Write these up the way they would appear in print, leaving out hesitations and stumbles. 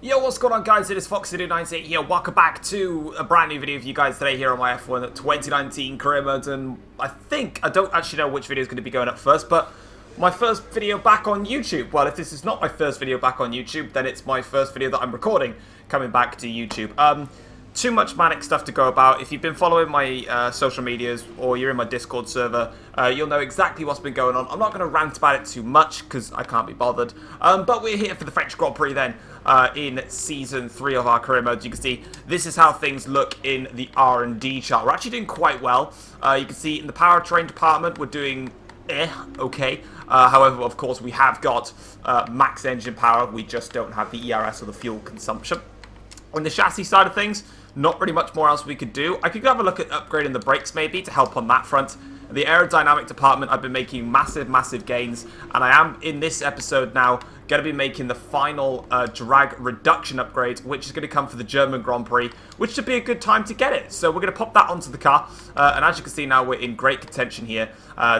Yo, what's going on, guys? It is Foxy298 here. Welcome back to a brand new video for you guys today here on my F1 2019 career mode. And I don't actually know which video is going to be going up first, but my first video back on YouTube. Well, if this is not my first video back on YouTube, then it's my first video that I'm recording coming back to YouTube. Too much manic stuff to go about. If you've been following my social medias or you're in my Discord server, you'll know exactly what's been going on. I'm not going to rant about it too much because I can't be bothered. But we're here for the French Grand Prix then in Season 3 of our career mode. You can see this is how things look in the R&D chart. We're actually doing quite well. You can see in the powertrain department we're doing okay. However, of course, we have got max engine power. We just don't have the ERS or the fuel consumption. On the chassis side of things, not really much more else we could do. I could have a look at upgrading the brakes maybe to help on that front. The aerodynamic department, I've been making massive gains, and I am in this episode now going to be making the final drag reduction upgrade, which is going to come for the German Grand Prix, which should be a good time to get it. So we're going to pop that onto the car, and as you can see now, we're in great contention here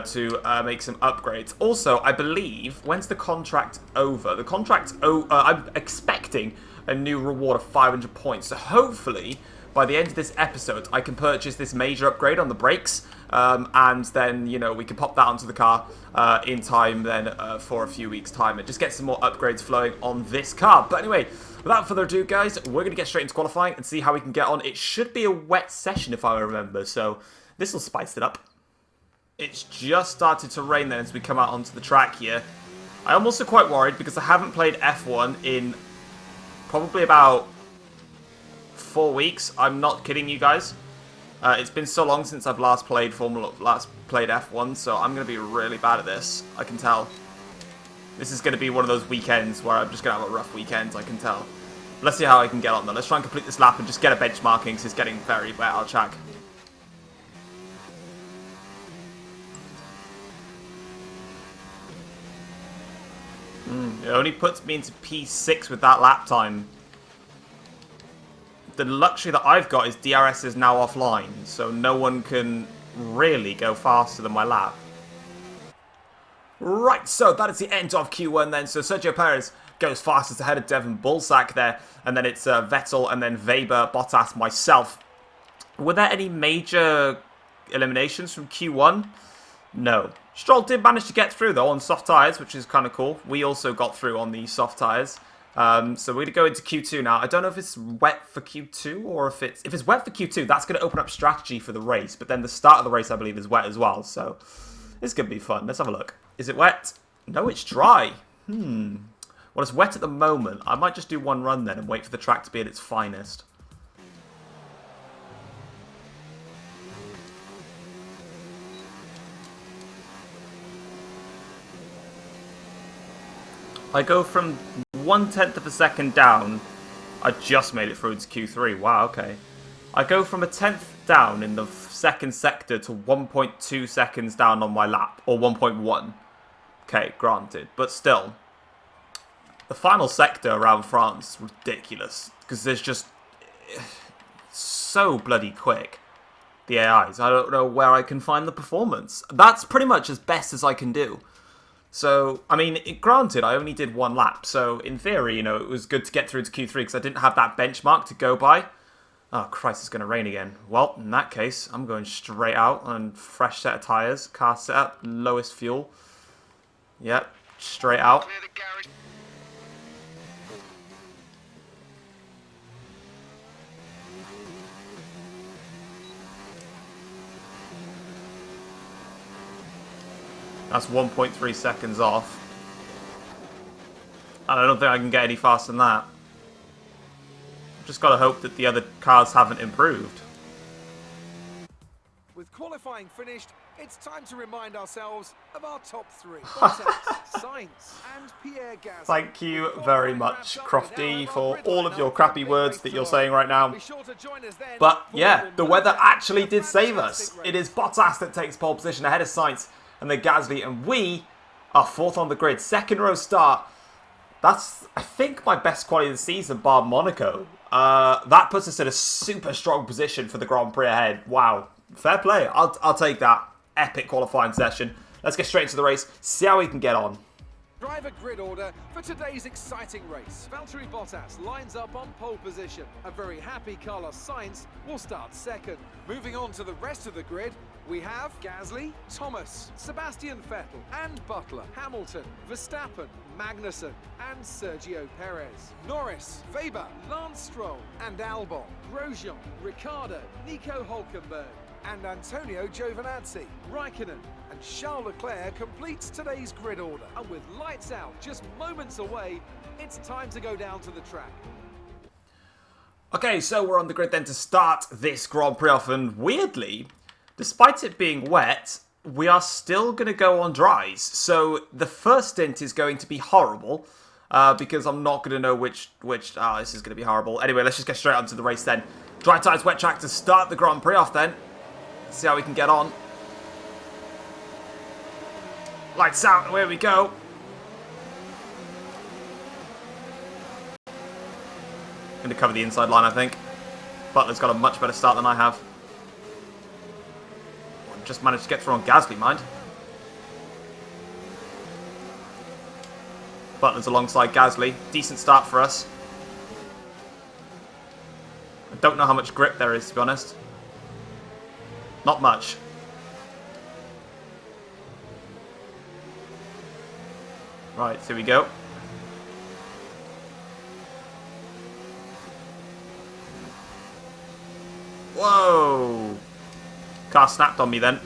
to make some upgrades. Also, I believe, when's the contract over? The contract's I'm expecting a new reward of 500 points. So hopefully, by the end of this episode, I can purchase this major upgrade on the brakes, and then, you know, we can pop that onto the car in time then for a few weeks' time and just get some more upgrades flowing on this car. But anyway, without further ado, guys, we're going to get straight into qualifying and see how we can get on. It should be a wet session, if I remember, so this will spice it up. It's just started to rain then as we come out onto the track here. I'm also quite worried because I haven't played F1 in probably about 4 weeks. I'm not kidding you guys. It's been so long since I've last played F1, so I'm going to be really bad at this. I can tell. This is going to be one of those weekends where I'm just going to have a rough weekend, I can tell. Let's see how I can get on though. Let's try and complete this lap and just get a benchmarking because it's getting very wet our track. It only puts me into P6 with that lap time. The luxury that I've got is DRS is now offline, so no one can really go faster than my lap. Right, so that is the end of Q1 then. So Sergio Perez goes fastest ahead of Devon Bulsack there, and then it's Vettel, and then Weber, Bottas, myself. Were there any major eliminations from Q1? No. Stroll did manage to get through though on soft tyres, which is kind of cool. We also got through on the soft tyres. So we're going to go into Q2 now. I don't know if it's wet for Q2 or if it's wet for Q2, that's going to open up strategy for the race. But then the start of the race, I believe, is wet as well. So it's going to be fun. Let's have a look. Is it wet? No, it's dry. Well, it's wet at the moment. I might just do one run then and wait for the track to be at its finest. I go from 1/10 of a second down. I just made it through to Q3. Wow, okay. I go from a 10th down in the second sector to 1.2 seconds down on my lap, or 1.1. Okay, granted, but still. The final sector around France is ridiculous because there's just so bloody quick. The AIs. I don't know where I can find the performance. That's pretty much as best as I can do. So, I mean, granted, I only did one lap, so in theory, you know, it was good to get through to Q3 because I didn't have that benchmark to go by. Oh, Christ, it's going to rain again. Well, in that case, I'm going straight out on fresh set of tyres, car setup, lowest fuel. Yep, straight out. That's 1.3 seconds off. And I don't think I can get any faster than that. Just got to hope that the other cars haven't improved. With qualifying finished, it's time to remind ourselves of our top three. Sainz and Pierre Gasly. Thank you very much, Crofty, for all of your crappy words that you're saying right now. But yeah, the weather actually did save us. It is Bottas that takes pole position ahead of Sainz and then Gasly, and we are fourth on the grid. Second row start. That's, I think, my best quality of the season, bar Monaco. That puts us in a super strong position for the Grand Prix ahead. Wow. Fair play. I'll take that. Epic qualifying session. Let's get straight into the race. See how we can get on. Driver grid order for today's exciting race. Valtteri Bottas lines up on pole position. A very happy Carlos Sainz will start second. Moving on to the rest of the grid, we have Gasly, Thomas, Sebastian Vettel and Butler, Hamilton, Verstappen, Magnussen and Sergio Perez, Norris, Weber, Lance Stroll and Albon, Grosjean, Ricciardo, Nico Hülkenberg and Antonio Giovinazzi. Raikkonen and Charles Leclerc completes today's grid order. And with lights out just moments away, it's time to go down to the track. Okay, so we're on the grid then to start this Grand Prix off, and weirdly, despite it being wet, we are still going to go on dries. So the first stint is going to be horrible, because I'm not going to know which this is going to be horrible. Anyway, let's just get straight onto the race then. Dry tyres, wet track to start the Grand Prix off then. See how we can get on. Lights out, away we go. Going to cover the inside line, I think. Butler's got a much better start than I have. Just managed to get through on Gasly, mind. Butler's alongside Gasly. Decent start for us. I don't know how much grip there is, to be honest. Not much. Right, here we go. Whoa! Car snapped on me then.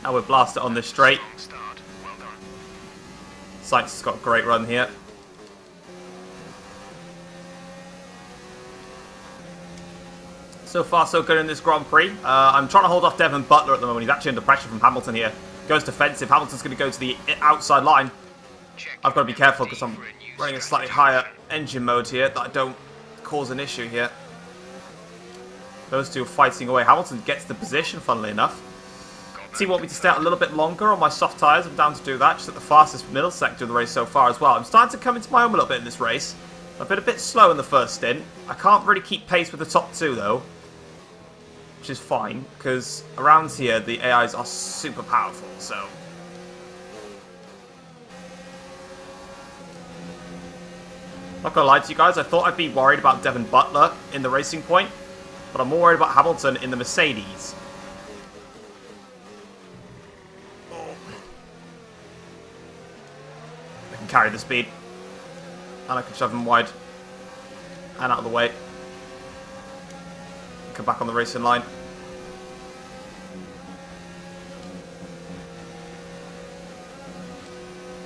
Now we're blasted on this straight. Sainz has got a great run here. So far, so good in this Grand Prix. I'm trying to hold off Devon Butler at the moment. He's actually under pressure from Hamilton here. Goes defensive. Hamilton's going to go to the outside line. I've got to be careful because I'm running a slightly higher engine mode here that I don't cause an issue here. Those two are fighting away. Hamilton gets the position, funnily enough. Team want me to stay out a little bit longer on my soft tyres. I'm down to do that. Just at the fastest middle sector of the race so far as well. I'm starting to come into my own a little bit in this race. I've been a bit slow in the first stint. I can't really keep pace with the top two, though. Which is fine, because around here, the AIs are super powerful, so... Not gonna lie to you guys, I thought I'd be worried about Devon Butler in the Racing Point, but I'm more worried about Hamilton in the Mercedes. Oh. I can carry the speed, and I can shove him wide, and out of the way. Come back on the racing line.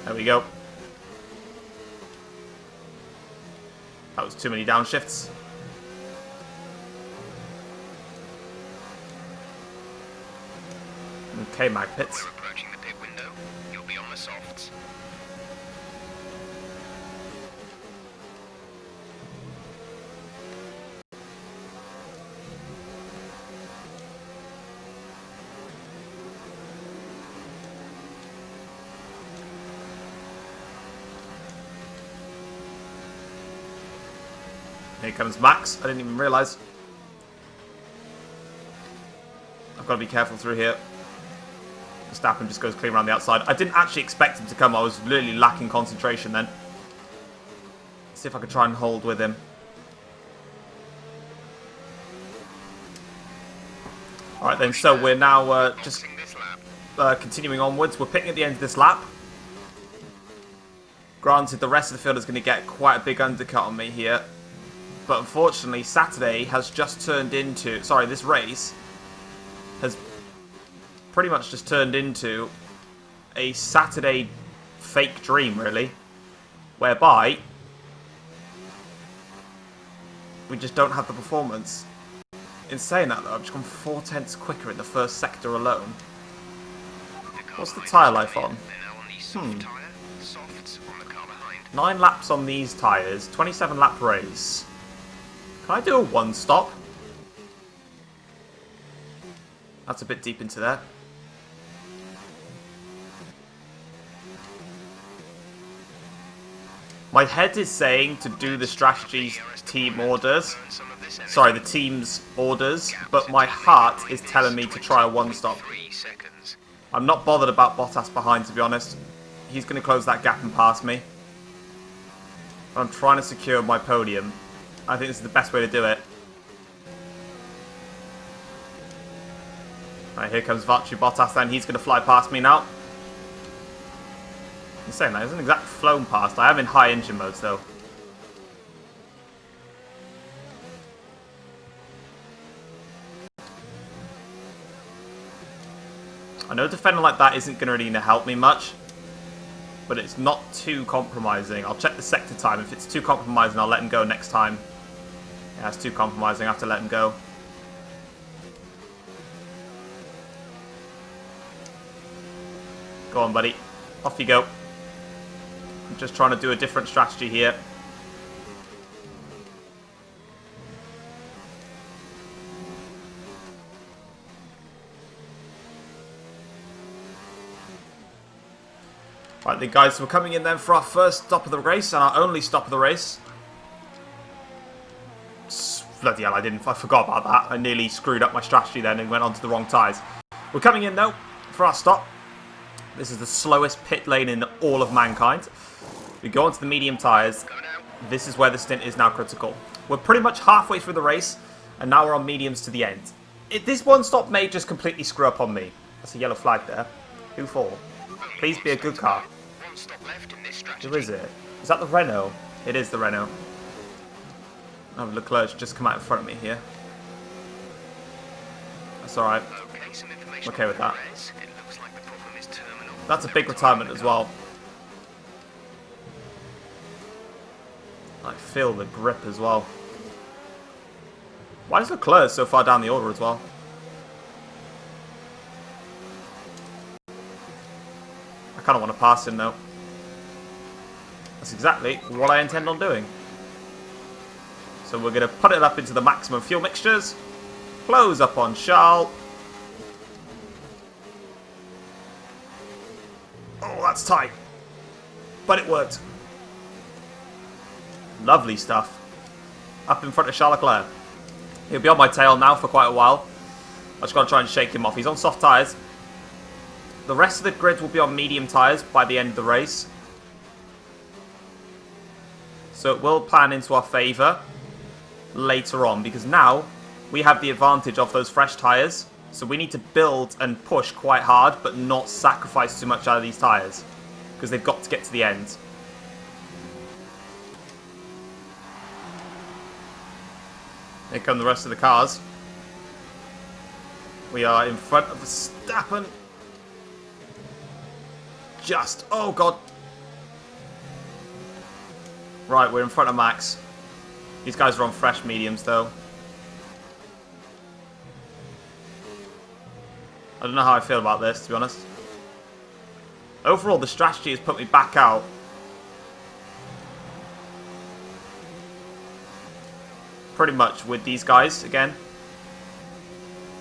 There we go. That was too many downshifts. Okay, mag pits. We're approaching the pit window. You'll be on the softs. Here comes Max. I didn't even realise. I've got to be careful through here. Verstappen just goes clean around the outside. I didn't actually expect him to come. I was really lacking concentration then. Let's see if I can try and hold with him. Alright then, so we're now just continuing onwards. We're pitting at the end of this lap. Granted, the rest of the field is going to get quite a big undercut on me here. But unfortunately, Saturday has just turned into... Sorry, this race has pretty much just turned into a Saturday fake dream, really. Whereby we just don't have the performance. In saying that, though, I've just gone 4 tenths quicker in the first sector alone. What's the tyre life on? 9 laps on these tyres, 27 lap race. Can I do a 1 stop? That's a bit deep into there. My head is saying to do the strategy's team orders. Sorry, the team's orders, but my heart is telling me to try a 1 stop. I'm not bothered about Bottas behind, to be honest. he's going to close that gap and pass me. I'm trying to secure my podium. I think this is the best way to do it. Alright, here comes Valtteri Bottas then. He's going to fly past me now. I'm saying that isn't exactly flown past. I am in high engine modes though. I know defending like that isn't going to really help me much, but it's not too compromising. I'll check the sector time. If it's too compromising, I'll let him go next time. Yeah, it's too compromising. I have to let him go. Go on, buddy. Off you go. I'm just trying to do a different strategy here. Right then guys, we're coming in then for our first stop of the race and our only stop of the race. Bloody hell, I forgot about that. I nearly screwed up my strategy then and went onto the wrong tyres. We're coming in though for our stop. This is the slowest pit lane in all of mankind. We go onto the medium tyres. This is where the stint is now critical. We're pretty much halfway through the race and now we're on mediums to the end. This one stop may just completely screw up on me. That's a yellow flag there. Who for? Please be a good car. Who is it? Is that the Renault? It is the Renault. Oh, Leclerc just come out in front of me here. That's alright. I'm okay with that. That's a big retirement as well. I feel the grip as well. Why is Leclerc so far down the order as well? I kind of want to pass him though. That's exactly what I intend on doing. So we're going to put it up into the maximum fuel mixtures. Close up on Charles. Oh, that's tight. But it worked. Lovely stuff. Up in front of Charles Leclerc. He'll be on my tail now for quite a while. I just got to try and shake him off. He's on soft tyres. The rest of the grid will be on medium tyres by the end of the race. So it will plan into our favour later on, because now we have the advantage of those fresh tyres. So we need to build and push quite hard, but not sacrifice too much out of these tyres, because they've got to get to the end. Here come the rest of the cars. We are in front of Verstappen. Just, oh god. Right, we're in front of Max. These guys are on fresh mediums though. I don't know how I feel about this, to be honest. Overall, the strategy has put me back out. Pretty much with these guys again.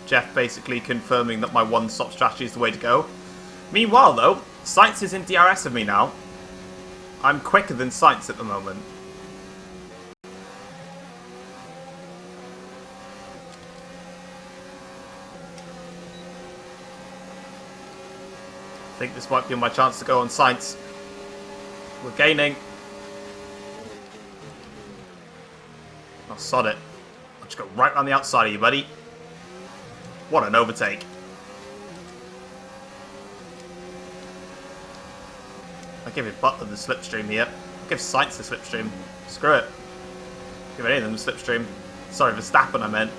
Jeff basically confirming that my one-stop strategy is the way to go. Meanwhile though, Sainz is in DRS of me now. I'm quicker than Sainz at the moment. I think this might be my chance to go on Sainz. We're gaining. I'll sod it. I'll just go right around the outside of you, buddy. What an overtake. I'll give it Butler the slipstream here. I'll give Sainz the slipstream. Screw it. Give any of them the slipstream. Sorry, Verstappen I meant.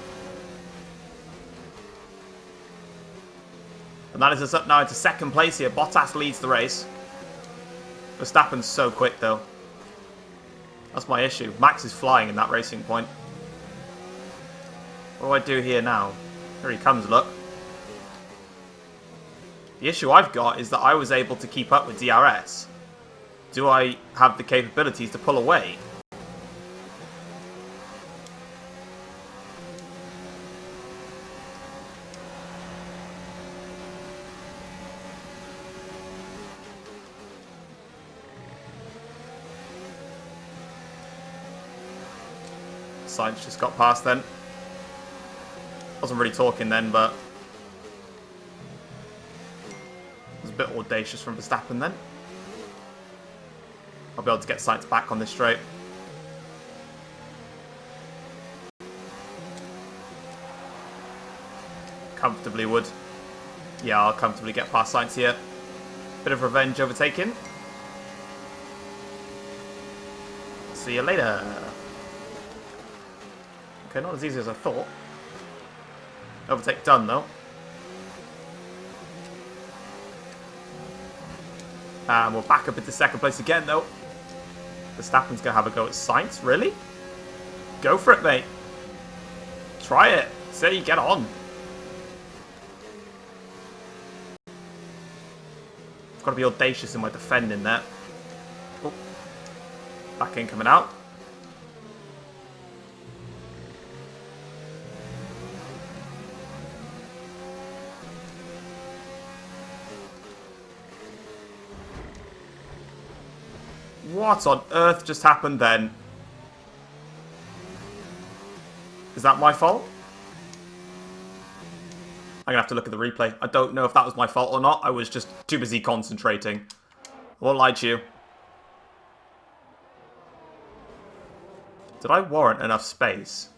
And that is us up now into second place here. Bottas leads the race. Verstappen's so quick though. That's my issue. Max is flying in that racing point. What do I do here now? Here he comes, look. The issue I've got is that I was able to keep up with DRS. Do I have the capabilities to pull away? Sainz just got past then. Wasn't really talking then, but it was a bit audacious from Verstappen then. be able to get Sainz back on this straight. Comfortably would. Yeah, I'll comfortably get past Sainz here. Bit of revenge overtaking. See you later. Okay, not as easy as I thought. Overtake done, though. And we're back up into second place again, though. Verstappen's going to have a go at Sainz. Really? Go for it, mate. Try it. See how you get on. I've got to be audacious in my defending there. Oh. Back in coming out. What on earth just happened then? Is that my fault? I'm going to have to look at the replay. I don't know if that was my fault or not. I was just too busy concentrating. I won't lie to you. Did I warrant enough space?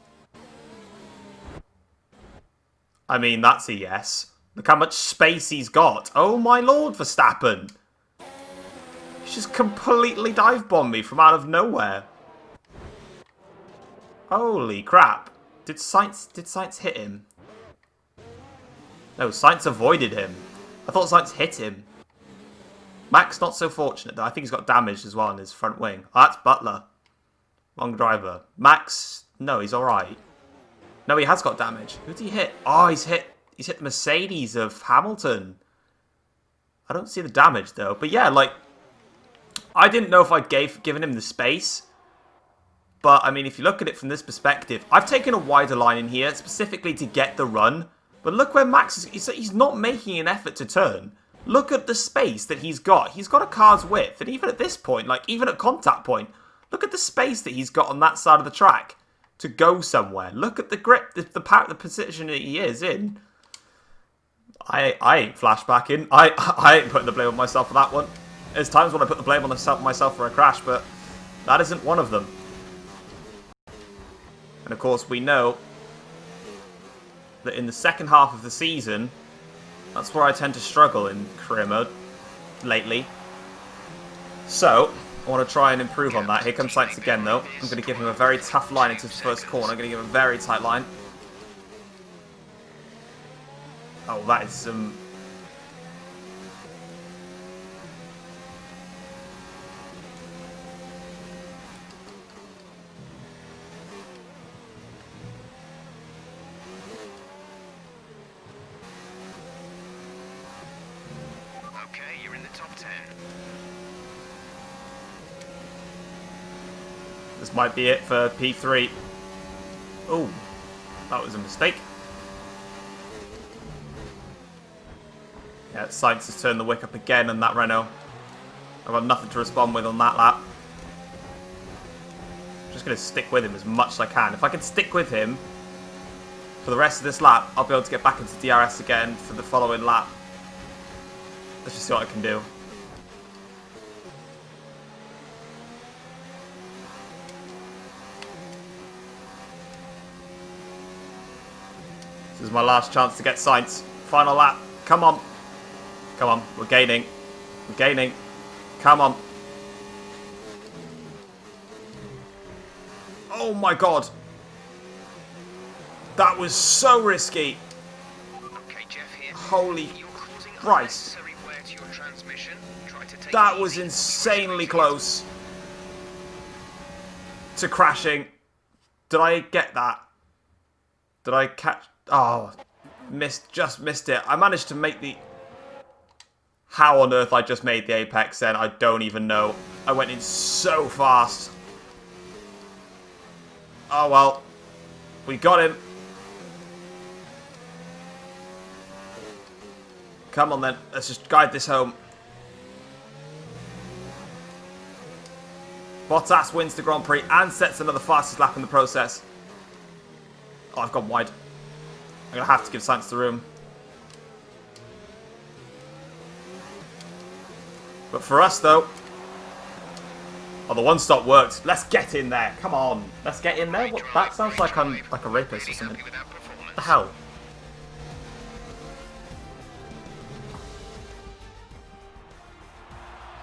I mean, that's a yes. Look how much space he's got. Oh my lord, Verstappen. He's just completely dive-bombed me from out of nowhere. Holy crap. Did Sainz hit him? No, Sainz avoided him. I thought Sainz hit him. Max not so fortunate though. I think he's got damage as well on his front wing. Oh, that's Butler. Wrong driver. Max, no, he's alright. No, he has got damage. Who did he hit? Oh, he's hit the Mercedes of Hamilton. I don't see the damage though. But yeah, like, I didn't know if I'd given him the space. But, I mean, if you look at it from this perspective, I've taken a wider line in here, specifically to get the run. But look where Max is. He's not making an effort to turn. Look at the space that he's got. He's got a car's width. And even at this point, like, even at contact point, look at the space that he's got on that side of the track to go somewhere. Look at the grip, the position that he is in. I ain't flashbacking. I ain't putting the blame on myself for that one. There's times when I put the blame on myself for a crash, but that isn't one of them. And of course, we know that in the second half of the season, that's where I tend to struggle in career mode lately. So, I want to try and improve on that. Here comes Sainz again, though. I'm going to give him a very tough line into his first corner. I'm going to give him a very tight line. Oh, that is some... Okay, you're in the top 10. This might be it for P3. Oh, that was a mistake. Yeah, Sainz has turned the wick up again on that Renault. I've got nothing to respond with on that lap. I'm just going to stick with him as much as I can. If I can stick with him for the rest of this lap, I'll be able to get back into DRS again for the following lap. Let's just see what I can do. This is my last chance to get Sainz. Final lap. Come on. Come on. We're gaining. We're gaining. Come on. Oh my god. That was so risky. Okay, Jeff here. Holy You're causing Christ. unnecessary wear to your transmission. Try to take That it was easy. insanely close to crashing. Did I get that? Did I catch... Oh, just missed it. I managed to make the... How on earth I just made the apex then, I don't even know. I went in so fast. Oh well. We got him. Come on then, let's just guide this home. Bottas wins the Grand Prix and sets another fastest lap in the process. Oh, I've gone wide. I'm going to have to give Sainz the room. But for us, though, Oh, the one stop worked. Let's get in there. Come on. Let's get in there. What? That sounds like I'm like a rapist or something. What the hell?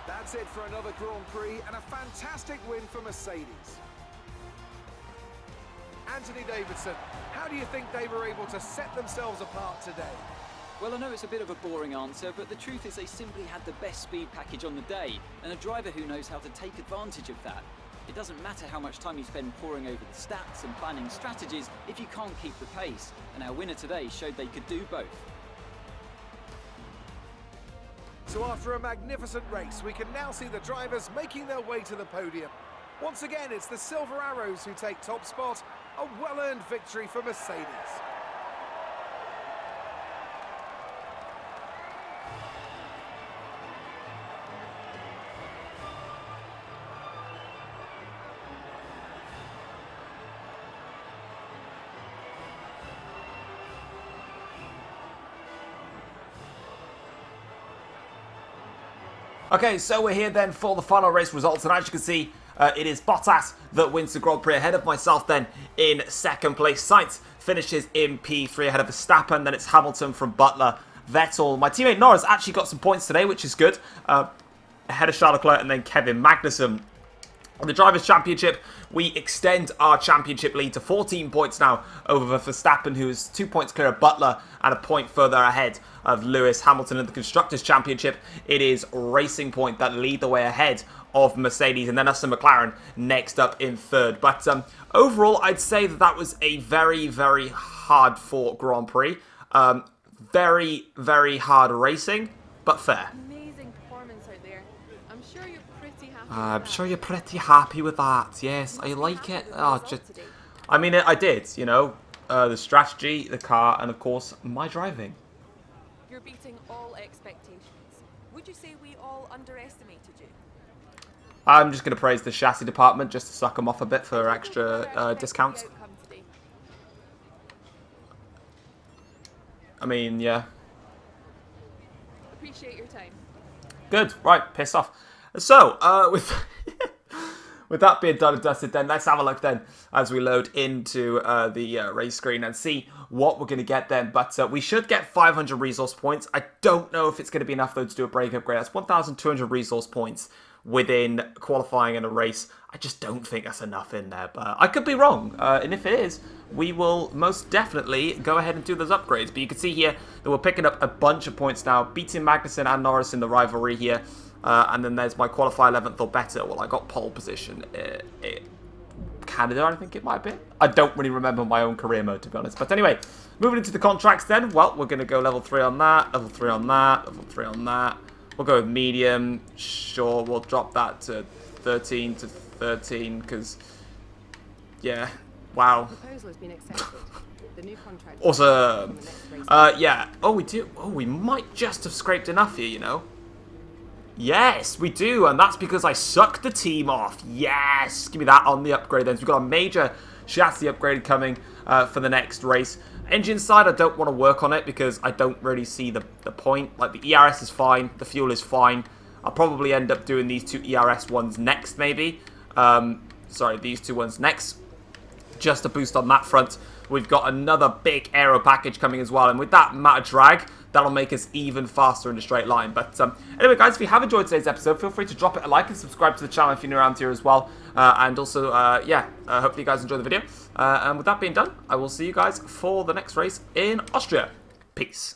That's it for another Grand Prix and a fantastic win for Mercedes. Anthony Davidson, how do you think they were able to set themselves apart today? Well, I know it's a bit of a boring answer, but the truth is they simply had the best speed package on the day, and a driver who knows how to take advantage of that. It doesn't matter how much time you spend poring over the stats and planning strategies if you can't keep the pace, and our winner today showed they could do both. So after a magnificent race, we can now see the drivers making their way to the podium. Once again, it's the Silver Arrows who take top spot, a well-earned victory for Mercedes. Okay, so we're here then for the final race results, and as you can see, it is Bottas that wins the Grand Prix ahead of myself then in second place. Sainz finishes in P3 ahead of Verstappen, then it's Hamilton from Butler, Vettel. My teammate Norris actually got some points today, which is good, ahead of Charles Leclerc and then Kevin Magnussen. On the Drivers' Championship, we extend our championship lead to 14 points now over Verstappen, who is 2 points clear of Butler and a point further ahead of Lewis Hamilton. In the Constructors' Championship, it is Racing Point that lead the way ahead of Mercedes, and then us and McLaren next up in third. But overall, I'd say that that was a very, very hard-fought Grand Prix. Very, very hard racing, but fair. Amazing performance out there. I'm sure you're pretty happy. I'm sure you're pretty happy with that. Yes, I like it. Oh, I mean, I did, you know. The strategy, the car, and of course, my driving. You're beating all expectations. Would you say we all underestimated you? I'm just going to praise the chassis department just to suck them off a bit for extra discounts. I mean, yeah. Appreciate your time. Good. Right, piss off. So, with with that being done and dusted, then let's have a look then as we load into the race screen and see what we're going to get then. But we should get 500 resource points. I don't know if it's going to be enough though to do a break upgrade. That's 1,200 resource points within qualifying in a race. I just don't think that's enough in there, but I could be wrong. And if it is, we will most definitely go ahead and do those upgrades. But you can see here that we're picking up a bunch of points now, beating Magnussen and Norris in the rivalry here. And then there's my qualify 11th or better. Well, I got pole position. Canada, I think it might be. I don't really remember my own career mode, to be honest. But anyway, moving into the contracts then. Well, we're going to go level 3 on that, level 3 on that, level 3 on that. We'll go with medium. Sure, we'll drop that to 13 to 13 because, yeah, wow. Proposal has been accepted. The new contract. Awesome. Yeah. Oh, we do. Oh, we might just have scraped enough here, you know. Yes, we do, and that's because I sucked the team off. Yes, give me that on the upgrade then. So we've got a major chassis upgrade coming for the next race. Engine side, I don't want to work on it because I don't really see the point. Like, the ERS is fine, the fuel is fine. I'll probably end up doing these two ERS ones next, maybe. Sorry, these two ones next. Just to boost on that front. We've got another big aero package coming as well, and with that amount of drag, that'll make us even faster in a straight line. But anyway, guys, if you have enjoyed today's episode, feel free to drop it a like and subscribe to the channel if you're new around here as well. And also, yeah, hopefully you guys enjoyed the video. And with that being done, I will see you guys for the next race in Austria. Peace.